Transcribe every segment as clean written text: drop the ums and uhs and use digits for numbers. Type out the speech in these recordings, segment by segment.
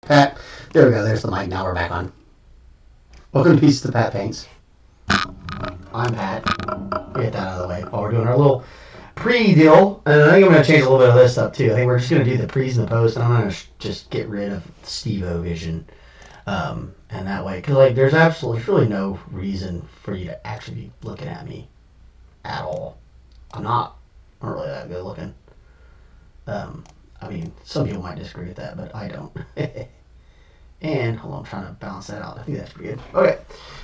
Pat. There we go. There's the mic. Now we're back on. Welcome to Pieces of Pat Paints. I'm Pat. Get that out of the way while we're doing our little pre-deal. And I think I'm going to change a little bit of this up too. I think we're just going to do the pre's and the post, and I'm going to just get rid of Steve-O vision. And that way, because like there's really no reason for you to actually be looking at me at all. I'm not really that good looking. I mean, some people might disagree with that, but I don't. And, hold on, I'm trying to balance that out. I think that's pretty good. Okay,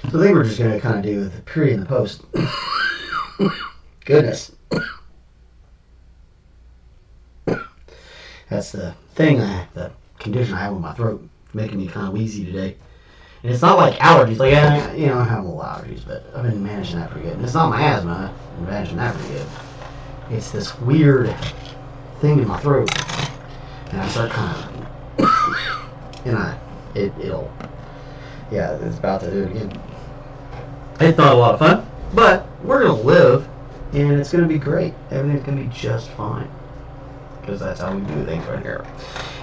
so I think we're just going to kind of do the pre and the post. Goodness. That's the thing, the condition I have with my throat, making me kind of wheezy today. And it's not like allergies. Like, I have a little allergies, but I've been managing that pretty good. And it's not my asthma. I've been managing that pretty good. It's this weird thing in my throat. And I start kind of... and it'll... Yeah, it's about to do it again. It's not a lot of fun, but we're going to live, and it's going to be great. Everything's going to be just fine. Because that's how we do things right here.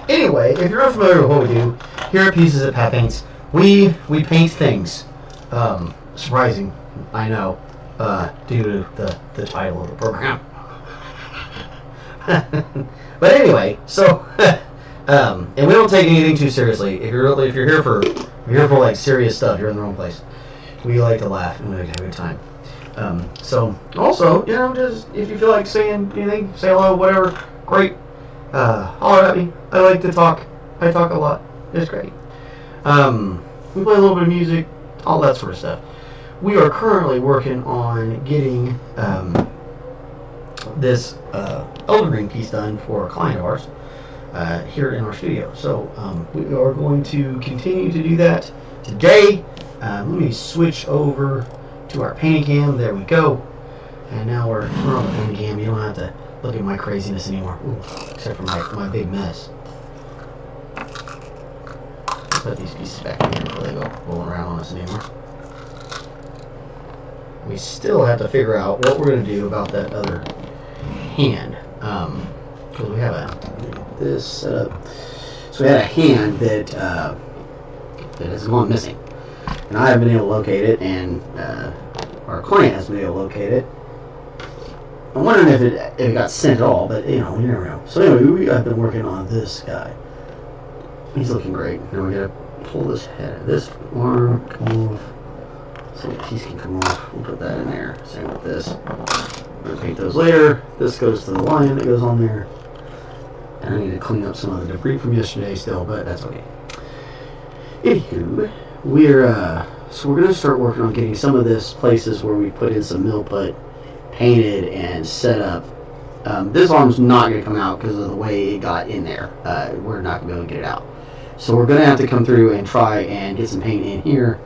Anyway, if you're unfamiliar with what we do, here at Pieces of Pat Paints, we paint things. Surprising, I know, due to the title of the program. But anyway, so and we don't take anything too seriously. If you're here for like serious stuff, you're in the wrong place. We like to laugh and we like to have a good time. So also, just if you feel like saying anything, say hello, whatever, great. Holler at me. I like to talk. I talk a lot. It's great. We play a little bit of music, all that sort of stuff. We are currently working on getting this Elden Ring piece done for a client of ours here in our studio. So we are going to continue to do that today. Let me switch over to our painting cam. There we go. And now we're on the painting cam. You don't have to look at my craziness anymore. Ooh, except for my big mess. Put these pieces back in here before they go rolling around on us anymore. We still have to figure out what we're going to do about that other hand. Because we have this set up. So we had a hand that has gone missing. And I haven't been able to locate it, and our client hasn't been able to locate it. I'm wondering if it got sent at all, but you never know. So anyway, I've been working on this guy. He's looking great. Now we gotta pull this head, this arm, come off. So the piece can come off. We'll put that in there. Same with this. We're gonna paint those later. This goes to the lion that goes on there. And I need to clean up some of the debris from yesterday still, but that's okay. Anywho, we're gonna start working on getting some of this places where we put in some mill put painted and set up. This arm's not going to come out because of the way it got in there. We're not going to be able to get it out. So we're going to have to come through and try and get some paint in here.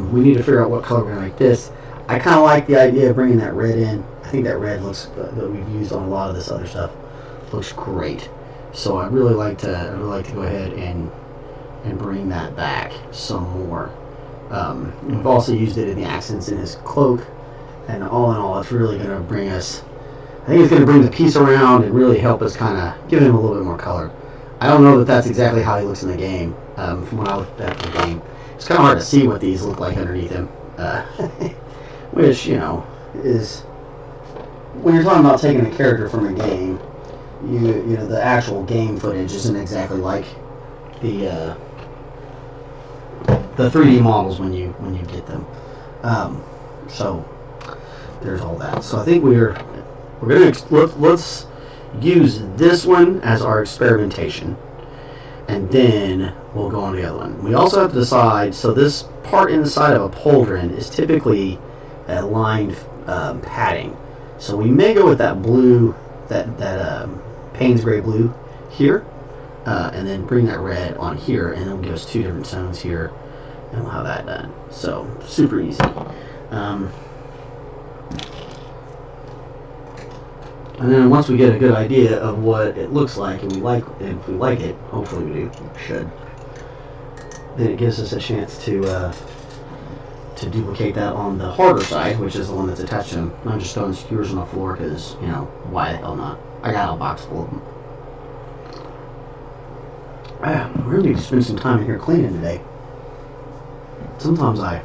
We need to figure out what color we're going to make this. I kind of like the idea of bringing that red in. I think that red looks that we've used on a lot of this other stuff looks great. So I really like to go ahead and bring that back some more. We've also used it in the accents in his cloak. And all in all, it's really going to bring us, I think it's going to bring the piece around and really help us kind of give him a little bit more color. I don't know that that's exactly how he looks in the game. From when I looked at the game, it's kind of hard to see what these look like underneath him. Which, is, when you're talking about taking a character from a game, the actual game footage isn't exactly like the 3D models when you get them. So there's all that. So I think we're gonna let's use this one as our experimentation, and then we'll go on to the other one. We also have to decide. So this part inside of a pauldron is typically a lined padding. So we may go with that blue, that Payne's gray blue here, and then bring that red on here, and then we'll give us two different zones here, and we'll have that done. So super easy. And then once we get a good idea of what it looks like, and if we like it, hopefully we do, we should, then it gives us a chance to duplicate that on the harder side, which is the one that's attached to them. I'm just throwing skewers on the floor because, why the hell not? I got a box full of them. I really need to spend some time in here cleaning today. Sometimes I,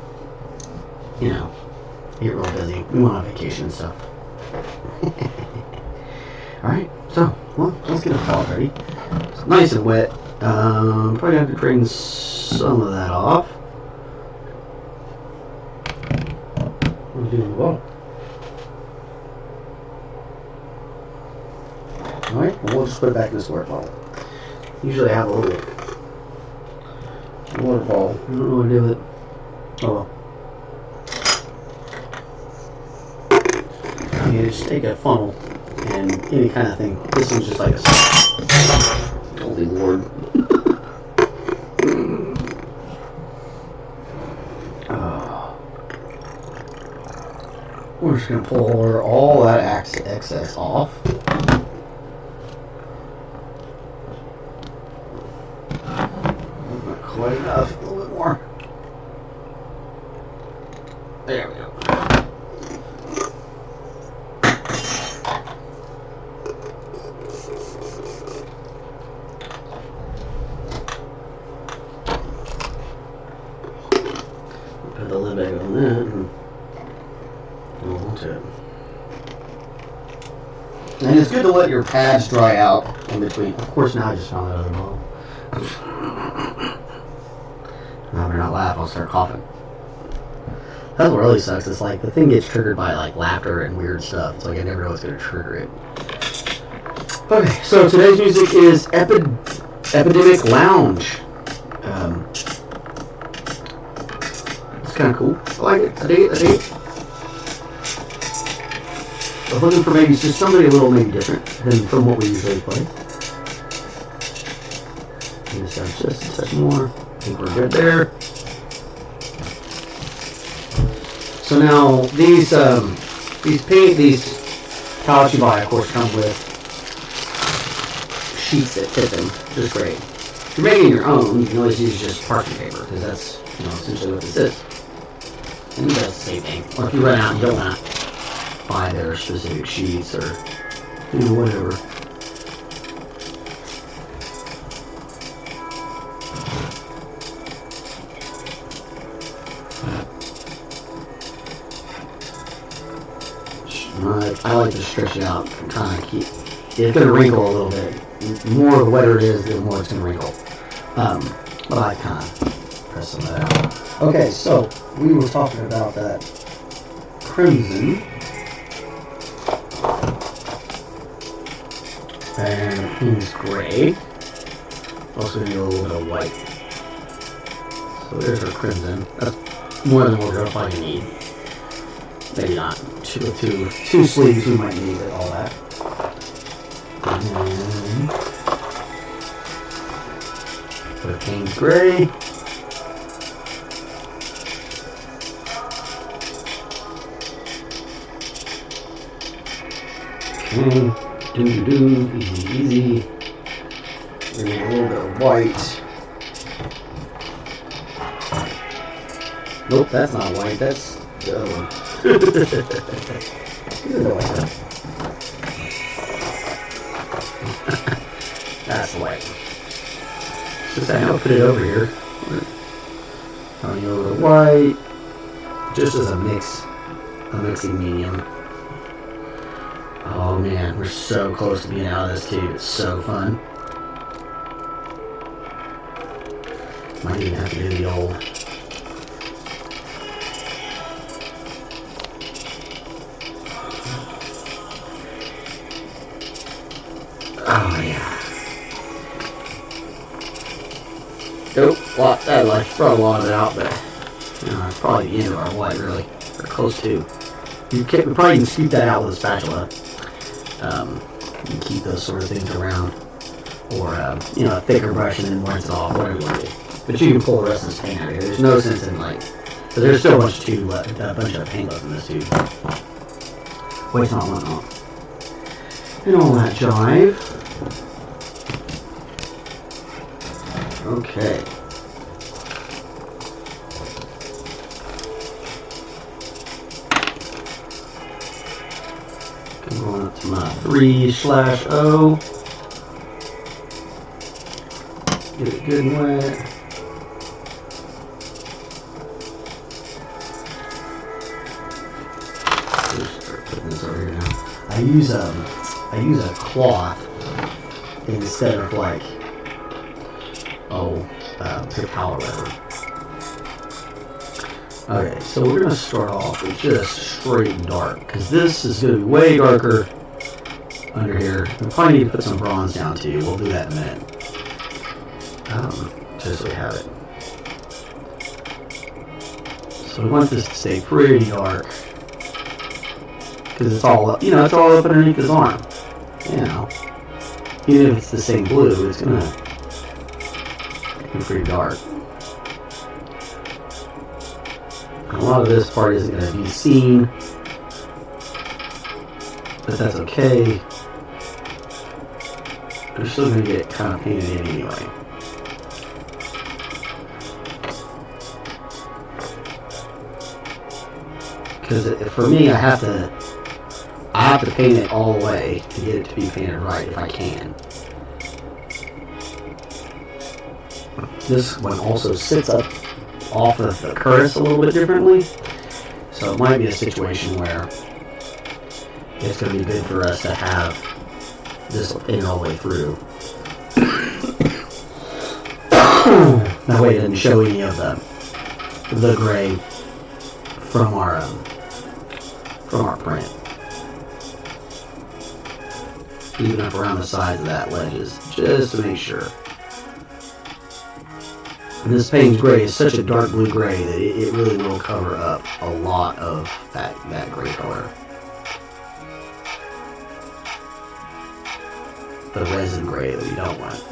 you know, get real busy. We went on vacation and stuff. Alright, so, well, let's get the fog ready. It's nice and wet. Probably have to drain some of that off. I'm doing well. Alright, well, we'll just put it back in this water bottle. Usually I have a little water ball. I don't know what to do with it. Oh well. You just take a funnel and any kind of thing. This one's just like a... Holy Lord. We're just going to pour all that excess off. Not quite enough. A little bit more. There we go. Put the lid back on that and hold it. And it's good to let your pads dry out in between. Of course, now I just found that other bottle. Now, if you're not laughing, I'll start coughing. That's what really sucks. It's like the thing gets triggered by like laughter and weird stuff. It's like I never know what's going to trigger it. Okay, so today's music is Epidemic Lounge. It's kind of cool. I like it. I dig it. I was looking for maybe just somebody a little maybe different than from what we usually play. Just have just a touch more. I think we're good there. So now these pallets you buy, of course, come with sheets that fit them, which is great. If you're making your own, you can always use just parchment paper because that's essentially what this is. And it does the same thing. Or if you run out and you don't want to buy their specific sheets or whatever. I like to stretch it out and kind of keep. It's going to wrinkle a little bit. The more the wetter it is, the more it's going to wrinkle. But I kind of press some of that out. Okay, so we were talking about that crimson. And the Payne's gray. Also need a little bit of white. So there's our crimson. That's more than what we're probably need. Maybe not. With two sleeves we might need it, all that. And then put a Payne's gray. Okay. Easy. And a little bit of white. Nope, that's not white. That's the other one. That's white. Just I know put it over here. Throwing a little bit of white. Just as a mixing medium. Oh man, we're so close to being out of this tube. It's so fun. Might even have to do the old. Oh yeah. Nope, that brought a lot of it out, but it's probably the end of our white really, or close to. We probably can scoop that out with a spatula. You can keep those sort of things around, or a thicker brush and then rinse it off, whatever you want to do. But you can pull the rest of this paint out of here. There's no sense in because there's still a bunch of paint left in this tube. Waste not, want not. And all that jive. Okay. I'm going up to my 3/0. Get it good and wet. Just start putting this over here now. I use a cloth instead of like paper towel or whatever. Okay, so we're gonna start off with just straight and dark because this is gonna be way darker under here. We probably need to put some bronze down too. We'll do that in a minute. Just so we have it. So we want this to stay pretty dark because it's all up, it's all up underneath his arm. Even if it's the same blue, it's gonna be pretty dark. A lot of this part isn't gonna be seen, but that's okay. We're still gonna get kind of painted in anyway. Because for me, I have to paint it all the way to get it to be painted right if I can. This one also sits up off of the curse a little bit differently, so it might be a situation where it's going to be good for us to have this painted all the way through. That way it doesn't show any of the gray from our print. Even up around the sides of that ledges, just to make sure. And this Payne's gray is such a dark blue gray that it really will cover up a lot of that gray color. The resin gray that we don't want.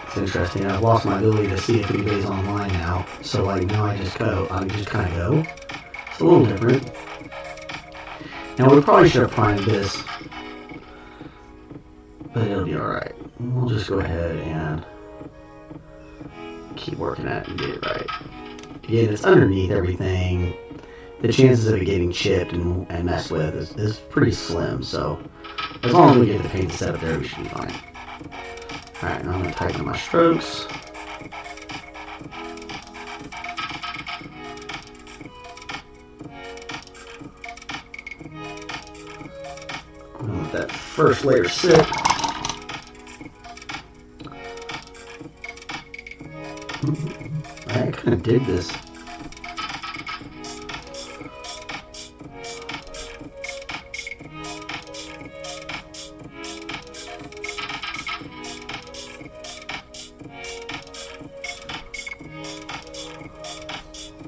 It's interesting. I've lost my ability to see if anybody's online now, so now I just kind of go. It's a little different. Now we probably should have primed this, but it'll be all right. We'll just go ahead and keep working at it and get it right. Again, it's underneath everything. The chances of it getting chipped and messed with is pretty slim, so as long as we get the paint set up there, we should be fine. Alright, now I'm going to tighten up my strokes. I'm going to let that first layer sit. I kind of dig this.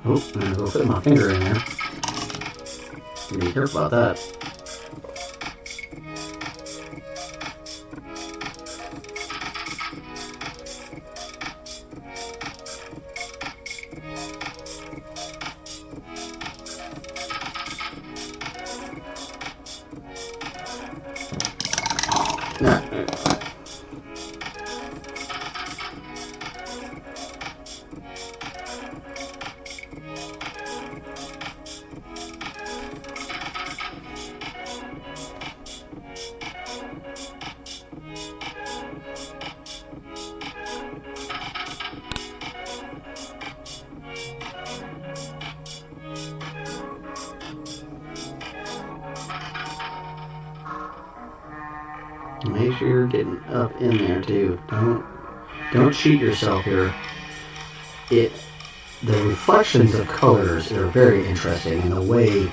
Oh, I'm gonna go put my finger in there. Be careful about that. Make sure you're getting up in there too. Don't cheat yourself here. The reflections of colors are very interesting, and the way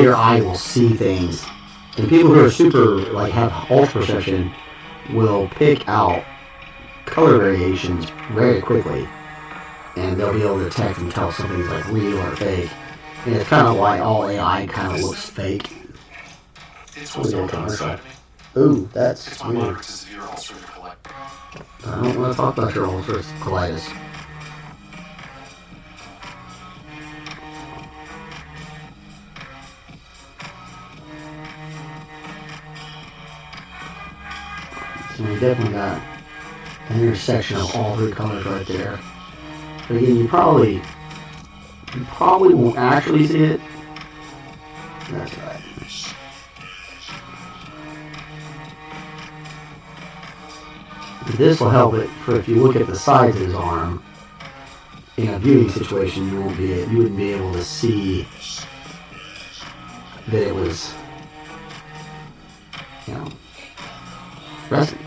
your eye will see things. And people who are super have ultra perception will pick out color variations very quickly, and they'll be able to detect and tell something's real or fake. And it's kind of why all AI kind of looks fake. Ooh, that's weird. I don't want to talk about your ulcerative colitis. So we definitely got an intersection of all three colors right there. But again, you probably won't actually see it. That's right. This will help it for if you look at the sides of his arm. In a viewing situation, you wouldn't be able to see that it was, resting.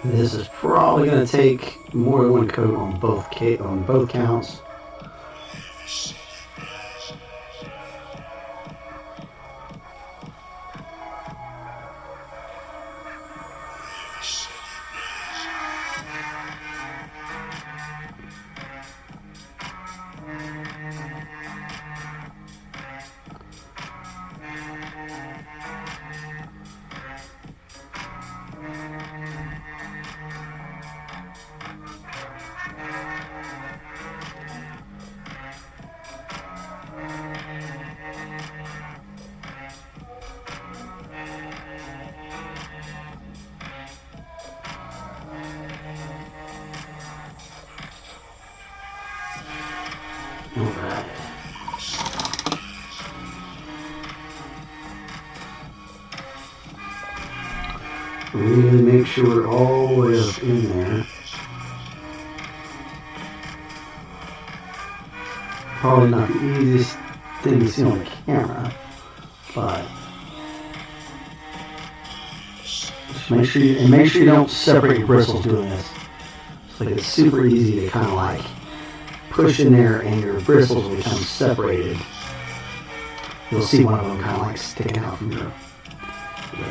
This is probably going to take more than one coat on both counts. Alright. Really make sure we're all the way up in there. Probably not the easiest thing to see on the camera, but just make sure you don't separate your bristles doing this. It's super easy to kind of like push in there and your bristles will become separated. You'll see one of them kind of like sticking out from your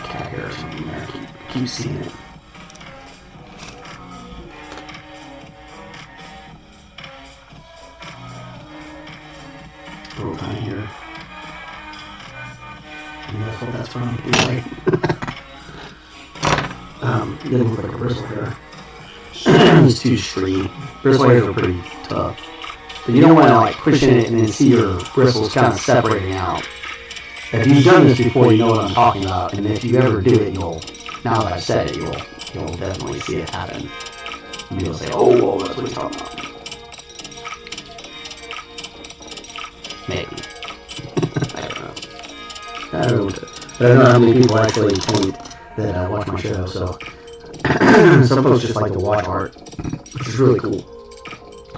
cat hair or something there. Keep seeing it. A little tiny here. Yeah, that's what I'm doing, right? It doesn't look like a bristle hair. It's too streamy. Bristle hairs are pretty tough. But you don't want to like push in it and then see your bristles kind of separating out. If you've done this before, you know what I'm talking about. And if you ever do it, now that I've said it, you'll definitely see it happen. And you'll say, oh, that's what he's talking about. Maybe. I don't know. But I don't know how many people actually paint that watch my show, so some folks just like to watch art, which is really cool.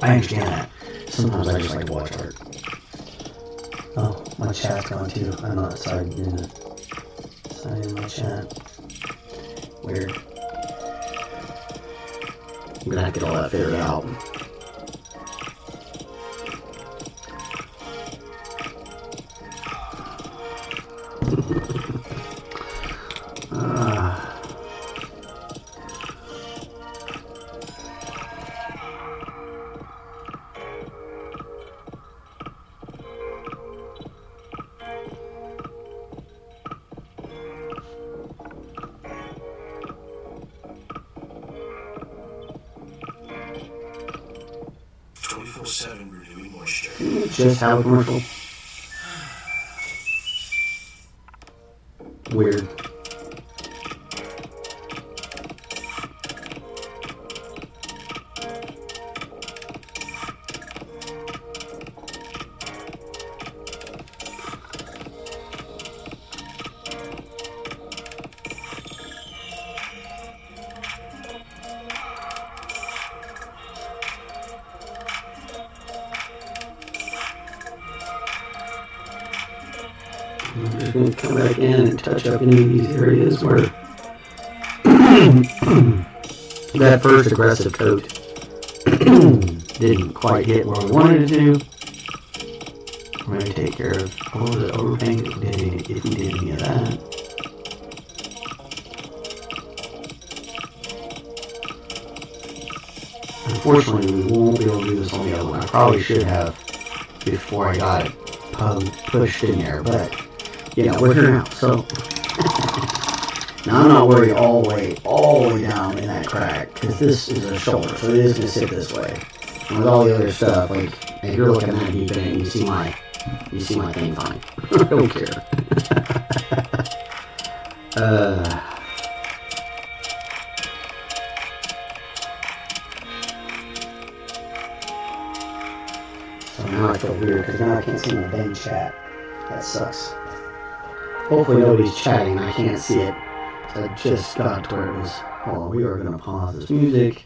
I understand that. Sometimes I just like to watch art. Oh, my chat's gone too. I'm not signed in my chat. Weird. I'm gonna have to get all that figured out. Just have a commercial. Weird. I'm just going to come back in and touch up any of these areas where that first aggressive coat didn't quite hit where we wanted it to. We're going to take care of all the overpaint if we did any of that. Unfortunately, we won't be able to do this on the other one. I probably should have before I got it pushed in there, but, you know, we're here now, so. Now, I'm not worried all the way down in that crack, because this is a shoulder, so it is going to sit this way. And with all the other stuff, like, if you're looking that deep in it, you see my thing fine. I don't care. So now I feel weird, because now I can't see my Ben chat. That sucks. Hopefully nobody's chatting and I can't see it. I just got to where it was. Hold on, we are going to pause this music.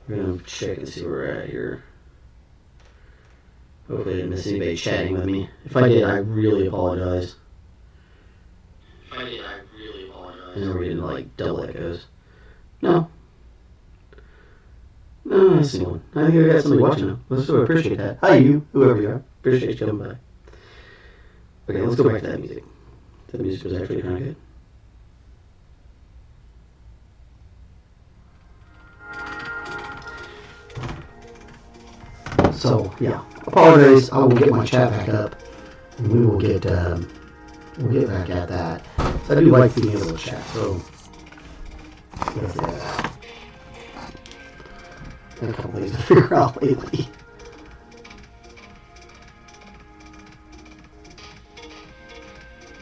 We're going to check and see where we're at here. Hopefully I didn't miss anybody chatting with me. If I did, I really apologize. I know we're getting like double echoes. No. No, I see one. I think we got somebody watching now. Let's so appreciate that. Hi you, whoever you are. Appreciate you coming by. Okay, let's go back to that music. That music was actually kind of good. So yeah, apologize. I will get my chat back up, and we will get back at that. So I do like being able to chat. So let's do that. A couple things to figure out lately.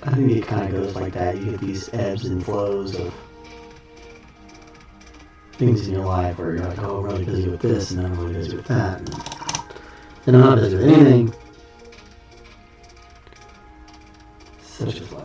I think it kind of goes like that. You get these ebbs and flows of things in your life where you're like, oh, I'm really busy with this, and then I'm really busy with that. And then I'm not busy with anything. Such is life.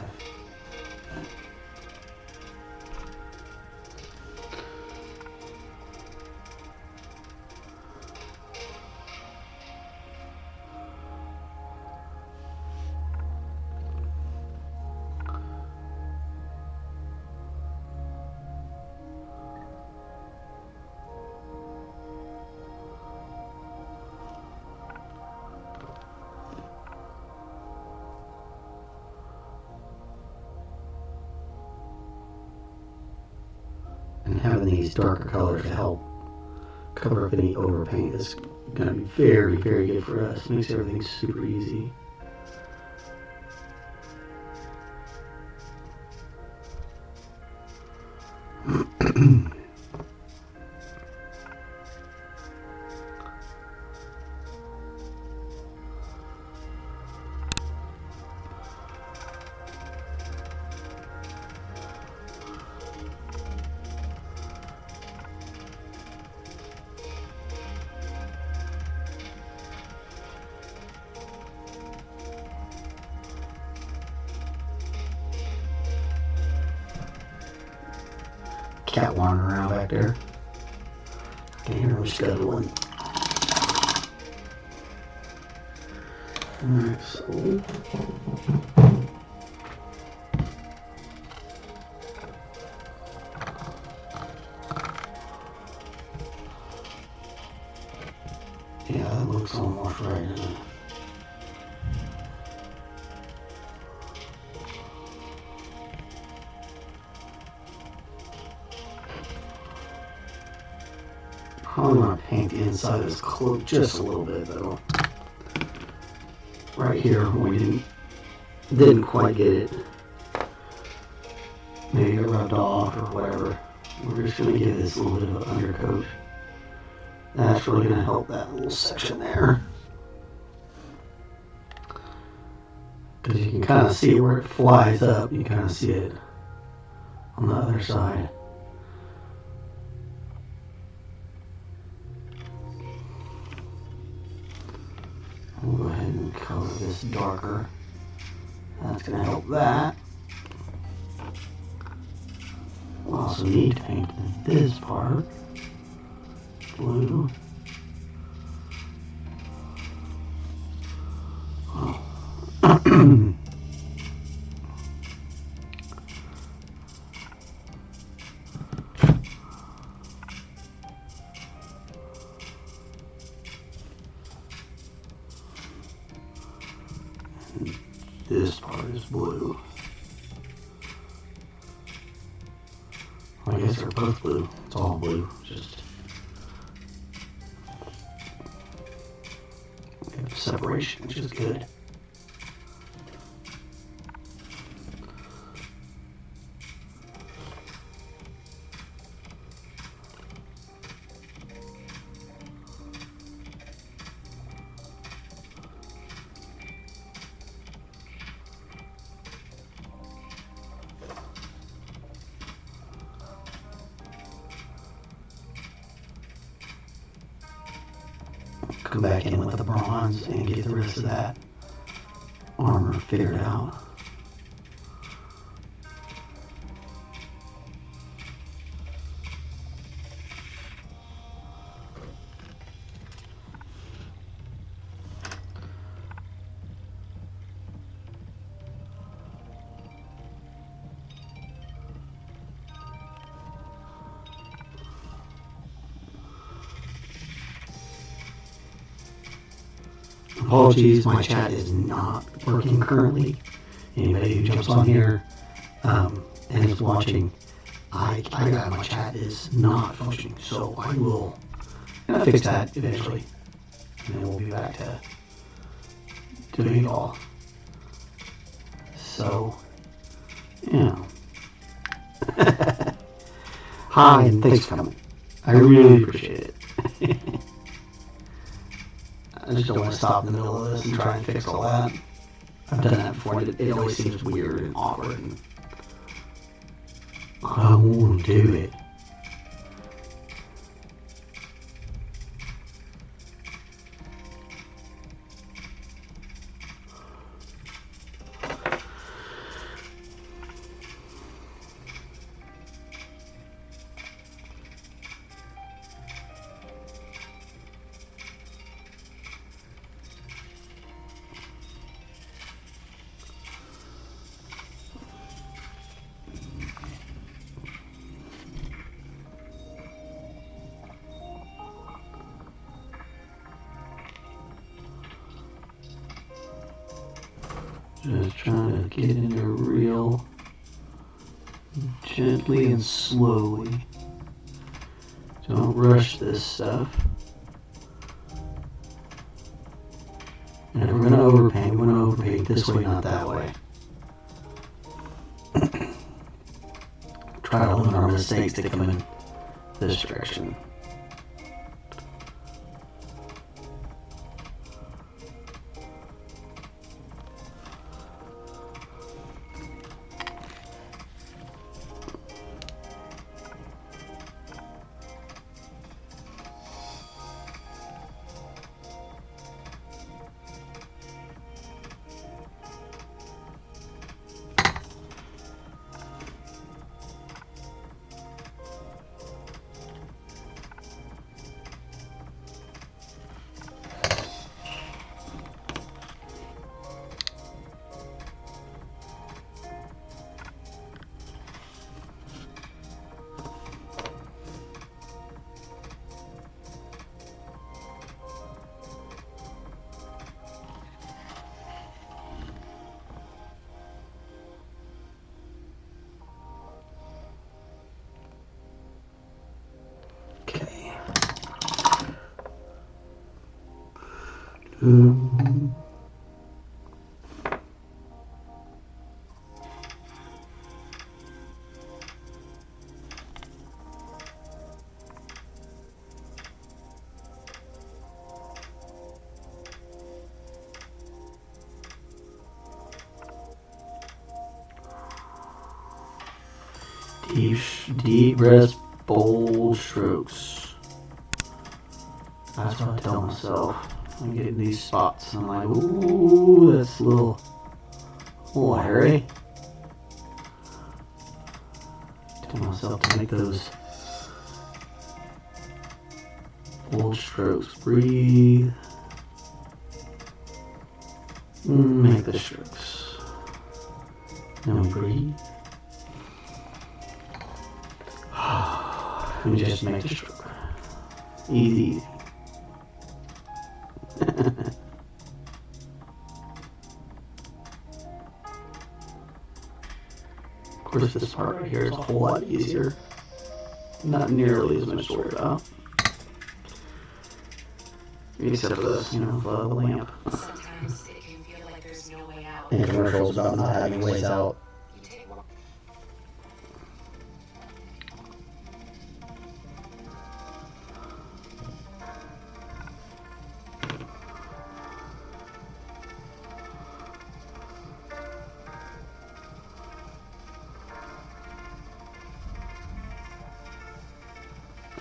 Having these darker colors to help cover up any overpaint is going to be very, very good for us. It makes everything super easy. Cat wandering around back there. I can hear him scuttling. Alright, so yeah, that looks almost right, doesn't it? Probably want to paint the inside of his cloak just a little bit though. Right here, we didn't quite get it. Maybe it rubbed off or whatever. We're just going to give this a little bit of an undercoat. That's really going to help that little section there. Because you can kind of see where it flies up. You kind of see it on the other side. We'll go ahead and color this darker. That's going to help that. We'll also need to paint this part blue. Oh. This part is blue. I guess they're both blue. It's all blue. Just separation, which is good. Come back in with the bronze and get the rest of that armor figured out. Apologies, my chat is not working currently. Anybody who jumps on here and is watching, I got my chat is not functioning, so I will fix that eventually, and then we'll be back to doing it all. So, yeah. Hi, and thanks for coming. I really appreciate it. I just don't want to stop in the middle of this and try and fix all that. I've done that before, and it always seems weird and awkward, and I don't want to do it. Just trying to get in there real gently and slowly. Don't rush this stuff. And if we're going to overpaint, we're going to overpaint this way, not that way. Try to limit our mistakes to come in this direction. Deep breaths, bold strokes. That's what I tell myself. I'm getting these spots, and I'm like, ooh, that's a little hairy. Tell myself to make those bold strokes. Breathe. Make the strokes. Now breathe. And just make the stroke. Easy. Of course, this part right here is a whole lot easier. Not nearly as much to worry about. Except for the, you know, the lamp. Sometimes it can feel like there's no way out. And commercials about not having ways out. You take one.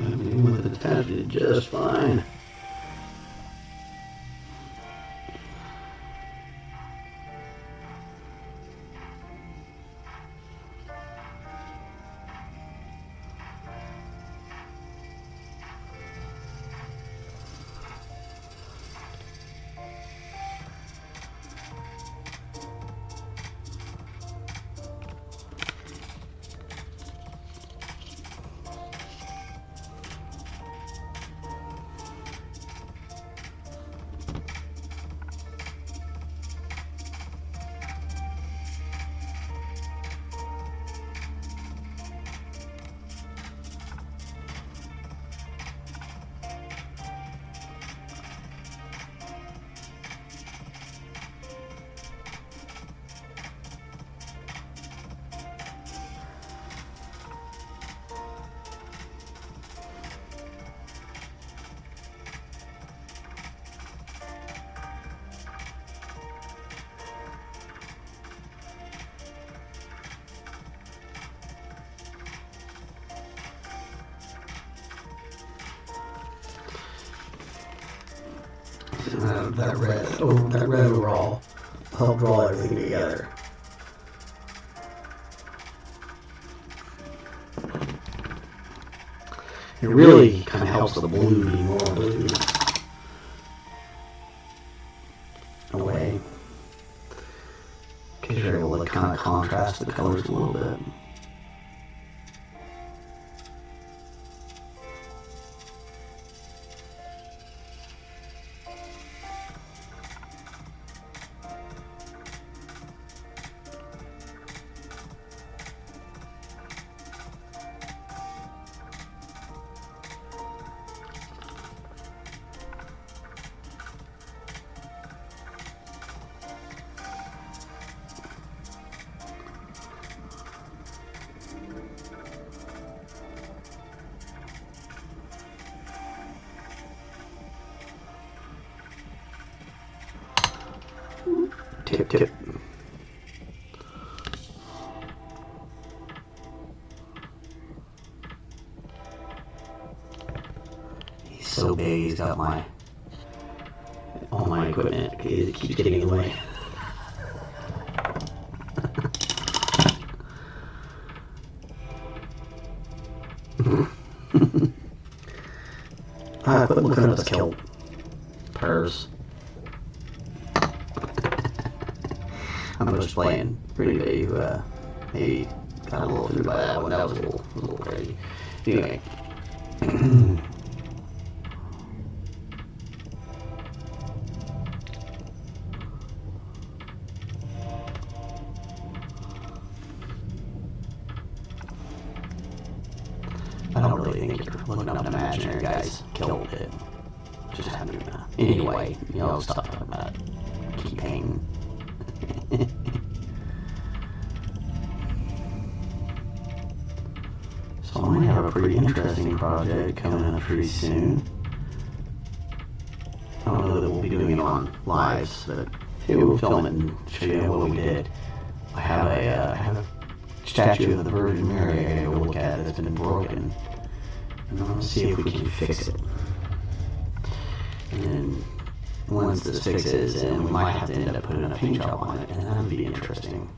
I'm dealing with the detachment just fine. That red overall helped draw everything together. It really kind of helps the blue be more blue away, because you're able to kind of contrast the colors a little bit. Tip. He's so big, he's got all my equipment. It keeps getting in the way. I quit looking at this kill. Purrs. I'm just playing for anybody who maybe got a little through by that one. That was a little crazy. Anyway. I don't really think you're looking up an imaginary guy's killed it. Just having anyway, you know, stuff like that. Keep Payne. So I might have a pretty interesting project coming up pretty soon. I don't know that we'll be doing it on lives, but we'll film it and show you what we did. I have a statue of the Virgin Mary I gotta go look at that's been broken, and I'm gonna see if we can fix it. And then once this fixes, then we might have to end up putting a paint job on it, and that would be interesting.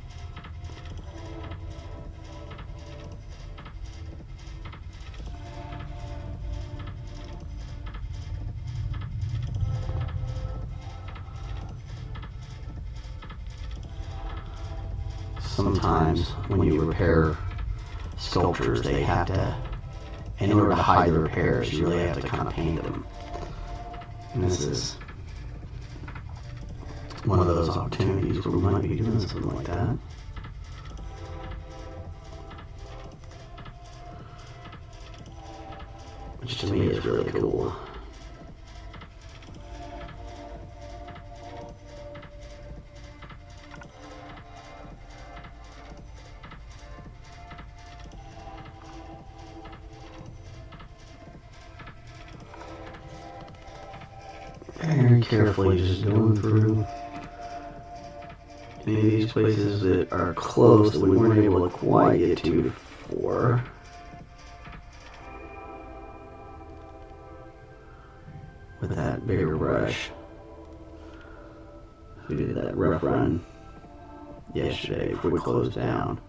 Sometimes when you repair sculptures, they have to, in order to hide the repairs, you really have to kind of paint them. And this is one of those opportunities where we might be doing something like that. Which to me is really cool. very carefully just going through any of these places that are close that we weren't able to quite get to before. With that bigger brush. We did that rough run yesterday before we closed down.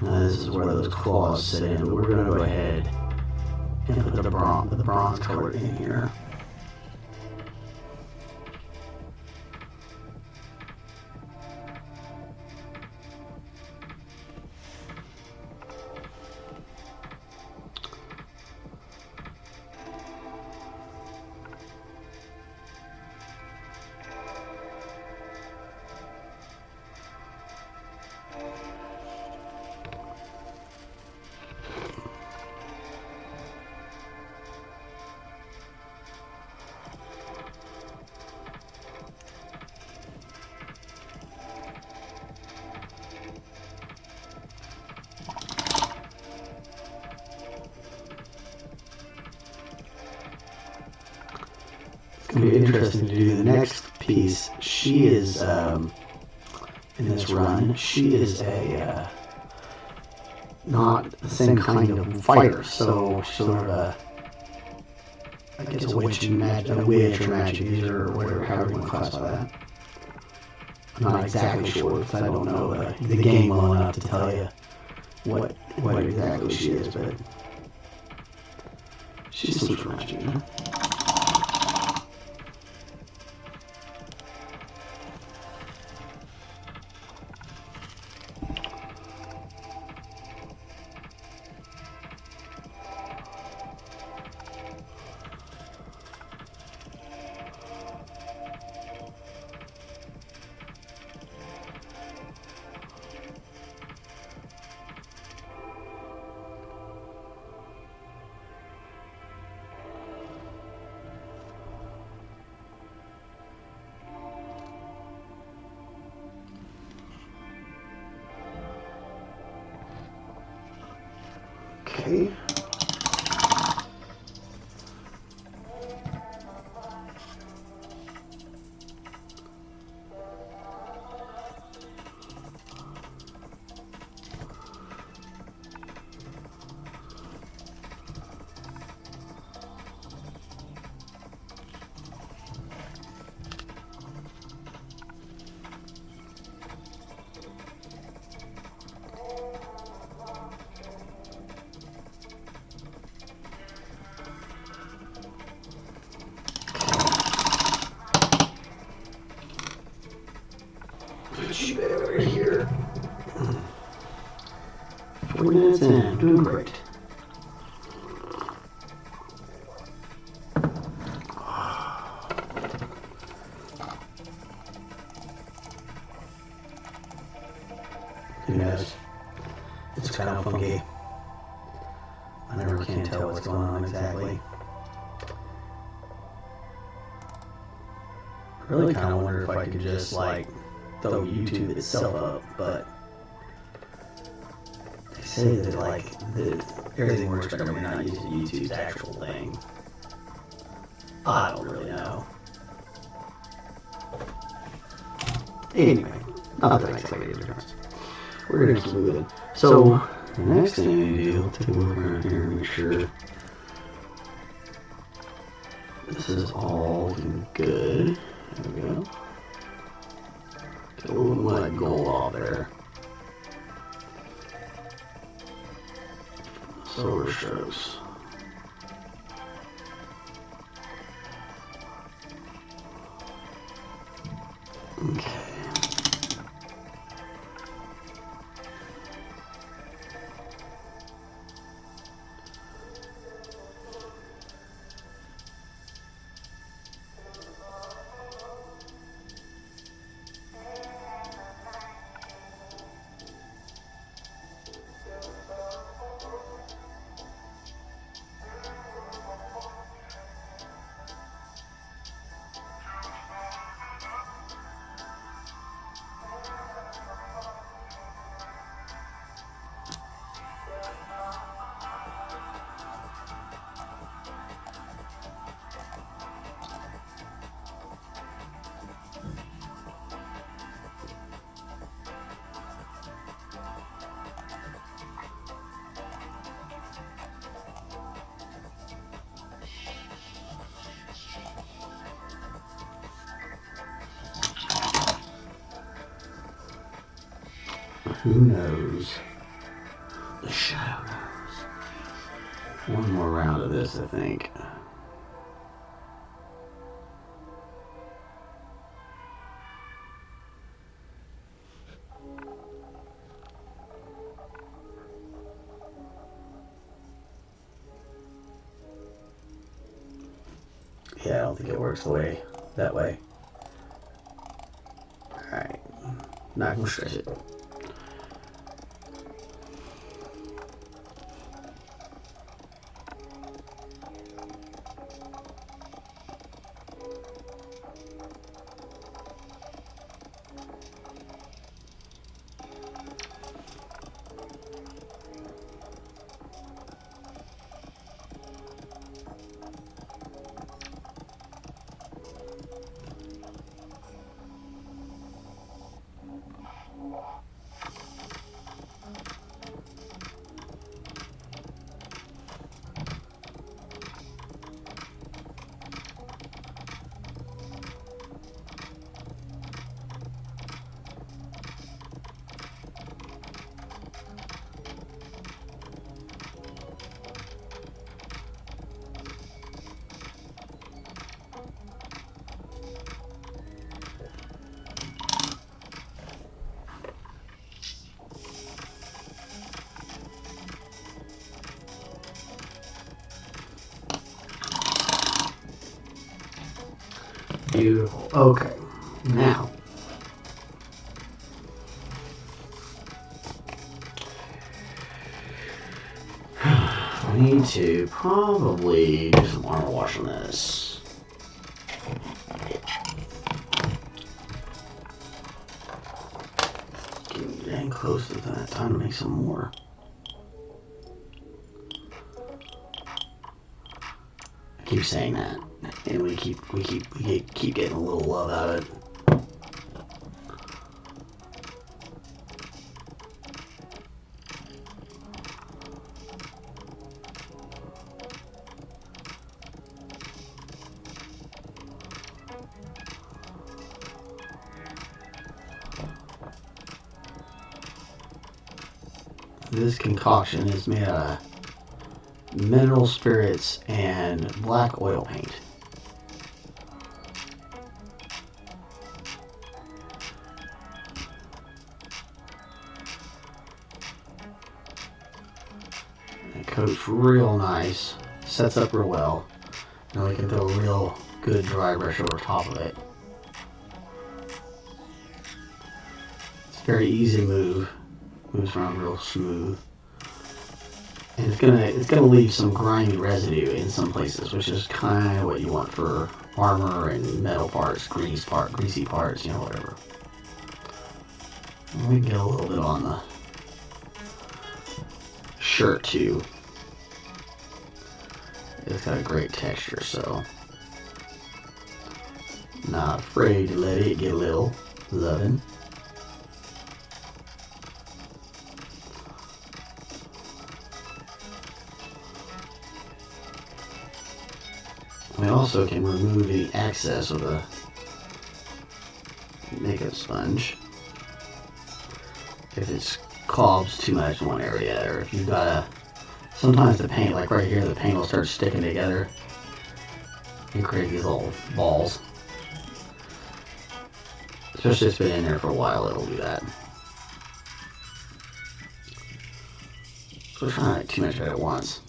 This is where those claws sit in, but we're going to go ahead and put the bronze color in here. It's going to be interesting to do the next piece. She is, in this run, she is a, not the same kind of fighter, so sort of a, I guess a witch or magic user, or whatever, however you want to classify that. I'm not exactly sure, because I don't know the game well enough to tell you what exactly she is, but she's some sort of magic, you know? Okay. She over here. 40 minutes in, doing great. Yes, it's kind of funky. I never can tell what's going on exactly. I really kind of wonder if I could just like throw YouTube itself up, but they say that like everything works better when you're not using YouTube's actual thing. I don't really know. Anyway, not that exactly a difference. We're gonna keep moving. So the next thing we do, we'll take a look around here and make sure this is all looking good. There we go. Get a little bit of that gold off there. Silver strokes. Okay. Who knows? The shadow knows. One more round of this, I think. Yeah, I don't think it works that way. Alright. Not gonna stretch it. Beautiful. Okay. Now. I need to probably do some armor wash on this. Getting dang close to that. Time to make some more. I keep saying that, and we keep getting a little love out of it. This concoction is made out of mineral spirits and black oil paint. It coats real nice, sets up real well, and we can throw a real good dry brush over top of it. It's very easy to move. Moves around real smooth, and it's gonna leave some grimy residue in some places, which is kind of what you want for armor and metal parts, greasy parts, you know, whatever. And we can get a little bit on the shirt too. It's got a great texture, so not afraid to let it get a little loving. We also can remove any excess of the makeup sponge if it's clogs too much in one area, or if you've got a... Sometimes the paint, like right here, the paint will start sticking together and create these little balls. Especially if it's been in there for a while, it'll do that. So we're trying not to make too much of it at once.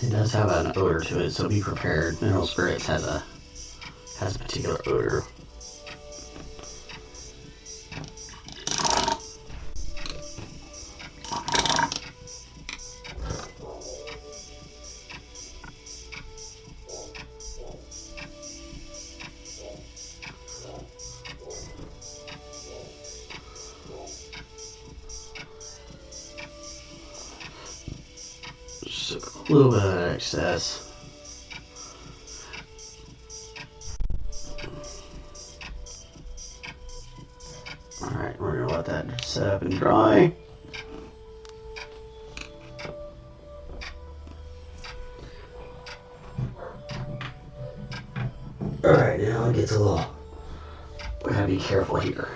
It does have an odor to it, so be prepared. Mineral Spirits has a particular odor. A little bit of excess. Alright, we're gonna let that set up and dry. Alright, now it gets a little... We gotta be careful here.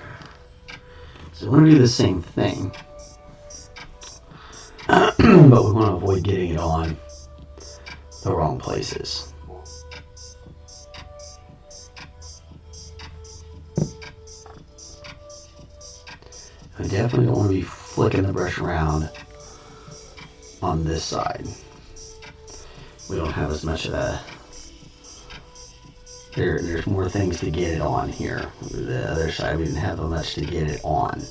So we want to do the same thing. But we want to avoid getting it on the wrong places. I definitely don't want to be flicking the brush around on this side. We don't have as much of that. There's more things to get it on here. The other side, we didn't have much to get it on.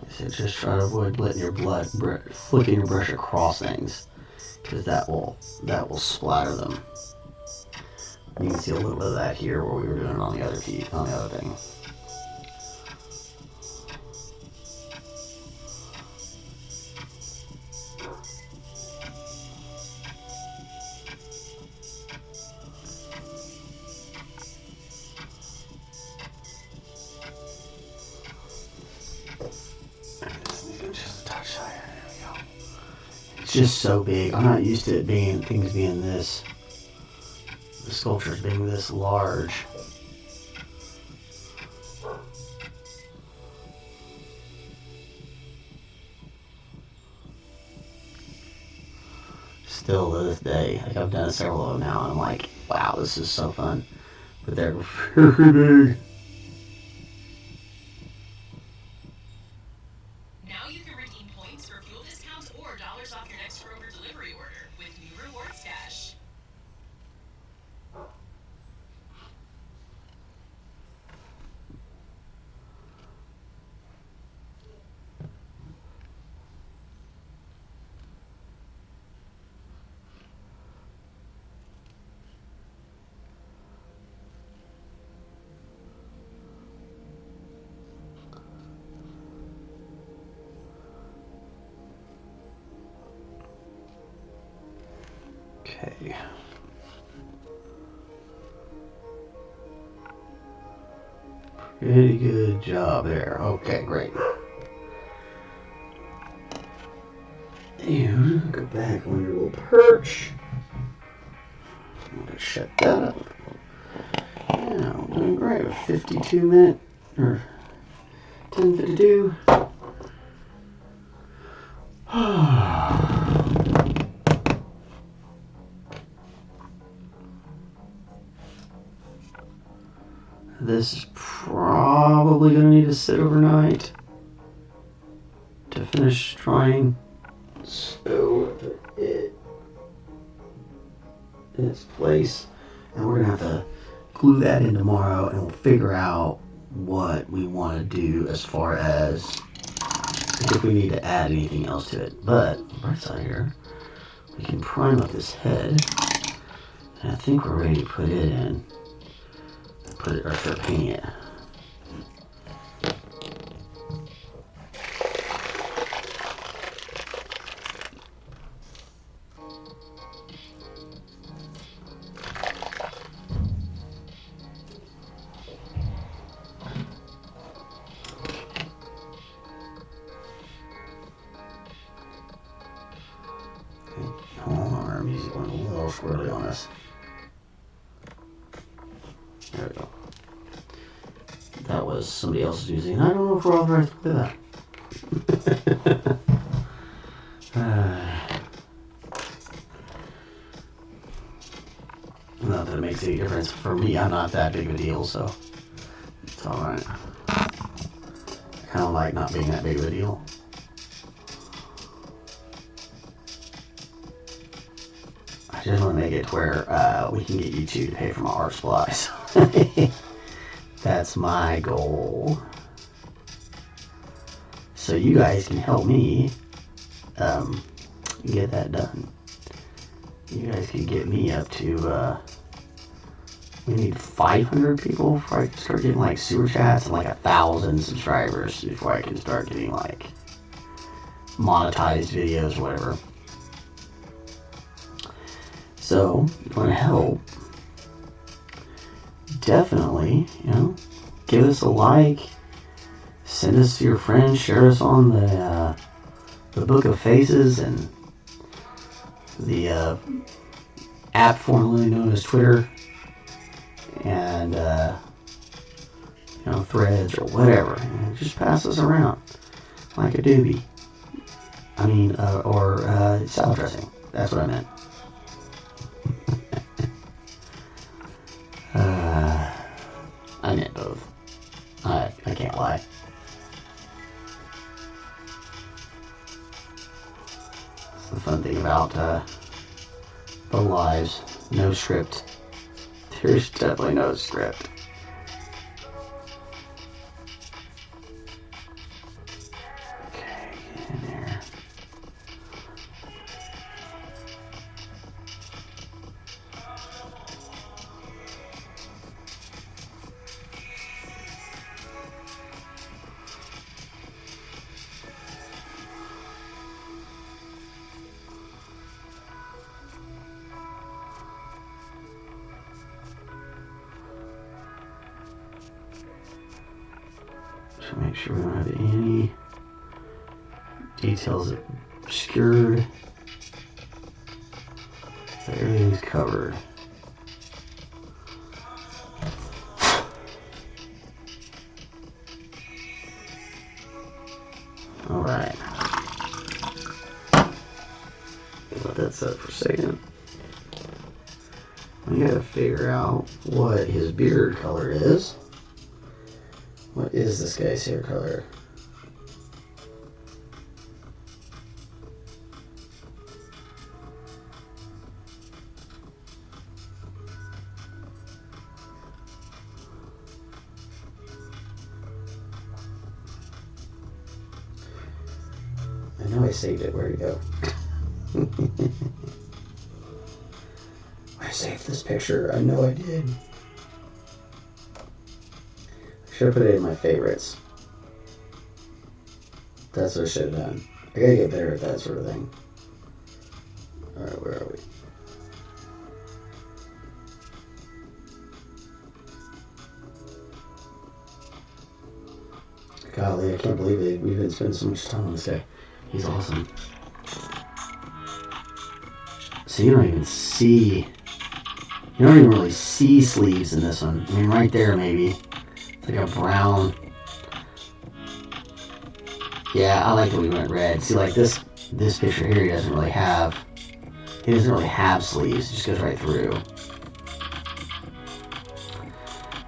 So just try to avoid letting your flicking your brush across things, because that will splatter them. You can see a little bit of that here where we were doing it on the other thing. It's just so big. I'm not used to things being this. The sculptures being this large. Still to this day, like I've done several of them now, and I'm like, wow, this is so fun. But they're very big. Okay. Pretty good job there. Okay, great. And go back on your little perch. I'm going to shut that up. Yeah, we're doing great with 52 minutes, or 10:52. This is probably going to need to sit overnight to finish drying. So put it in its place, and we're going to have to glue that in tomorrow, and we'll figure out what we want to do as far as if we need to add anything else to it. But right side here, we can prime up this head, and I think we're ready to put it in. Put it or start painting it. Hold on, our music went a little squirrely on us. There we go. That was somebody else's music. I don't know if we're authorized to play that. Not that it makes any difference. For me, I'm not that big of a deal, so it's alright. I kind of like not being that big of a deal. I just want to make it to where we can get YouTube to pay for my art supplies. That's my goal. So you guys can help me get that done. You guys can get me up to, we need 500 people before I can start getting like super chats and like 1,000 subscribers before I can start getting like monetized videos or whatever. So, if you want to help, definitely, you know, give us a like, send us to your friends, share us on the Book of Faces and the app formerly known as Twitter, and you know, Threads or whatever. You know, just pass us around like a doobie. I mean, or salad dressing. That's what I meant. I meant both. I can't lie. It's the fun thing about the lives. No script. There's definitely no script. Okay, get in there. So make sure we don't have any details obscured. So everything's covered. Alright. Let that set for a second. We gotta figure out what his beard color is. What is this guy's hair color? I know I saved it. Where'd it go? I saved this picture. I know I did. I should have put it in my favorites. That's what I should have done. I gotta get better at that sort of thing. Alright, where are we? Golly, I can't believe it. We've been spending so much time on this guy. He's awesome. So you don't even see... You don't even really see sleeves in this one. I mean, right there, maybe. It's like a brown... Yeah, I like that we went red. See, like this picture here, he doesn't really have sleeves. It just goes right through.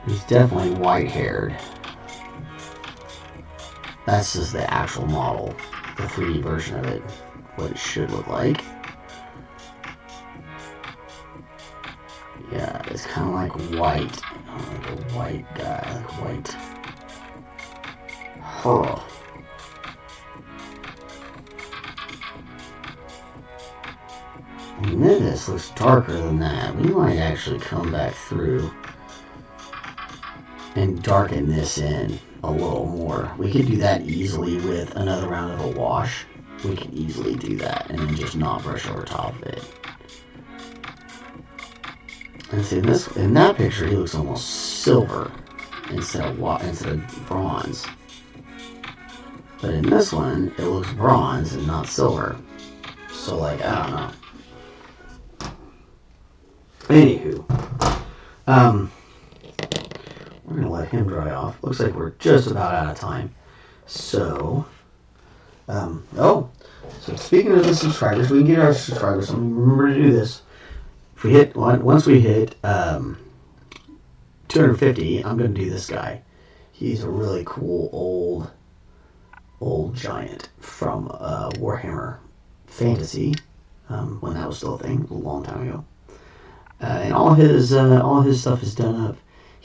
He's definitely white-haired. That's just the actual model, the 3D version of it, what it should look like. Yeah, it's kind of like white. Like a white guy, like white. Huh. And then this looks darker than that. We might actually come back through and darken this in a little more. We could do that easily with another round of a wash. We can easily do that and then just not brush over top of it. And see, in that picture, he looks almost silver instead of bronze. But in this one, it looks bronze and not silver. So, like, I don't know. Anywho, we're gonna let him dry off. Looks like we're just about out of time. So, so speaking of the subscribers, we can get our subscribers. So remember to do this. If we hit once we hit 250, I'm gonna do this guy. He's a really cool old giant from Warhammer Fantasy, when that was still a thing, a long time ago. And all his stuff is done up.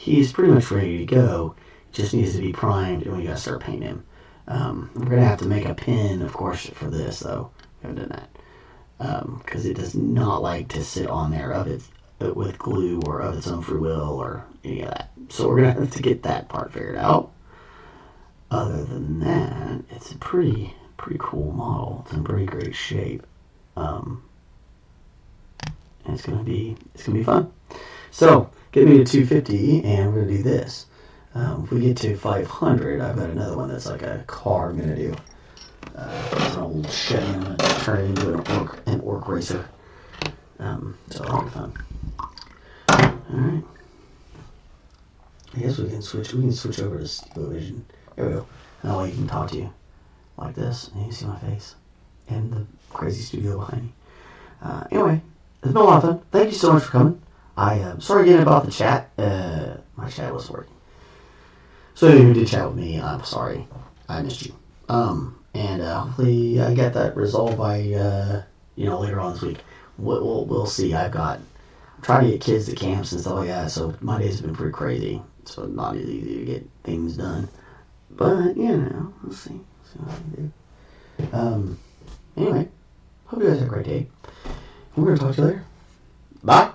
he's pretty much ready to go. Just needs to be primed, and we gotta start painting him. We're gonna have to make a pin, of course, for this though. We haven't done that because it does not like to sit on there with glue or of its own free will or any of that. So we're gonna have to get that part figured out. Other than that, it's a pretty cool model. It's in pretty great shape. And it's gonna be fun. So get me to 250, and we're gonna do this. If we get to 500, I've got another one that's like a car I'm going to do. It's an old Chevy. I'm going to turn it into an orc racer. So that'll be fun. Alright. I guess we can switch over to Steel Vision. There we go. And that way you can talk to you like this, and you see my face. And the crazy studio behind me. Anyway, it's been a lot of fun. Thank you so much for coming. I'm sorry again about the chat. My chat wasn't working. So if you did chat with me, I'm sorry. I missed you. And hopefully I get that resolved by later on this week. We'll see. I'm trying to get kids to camps and stuff like that, so my days have been pretty crazy. So it's not easy to get things done. But we'll see. See what I can do. Anyway, hope you guys have a great day. We're gonna talk to you later. Bye.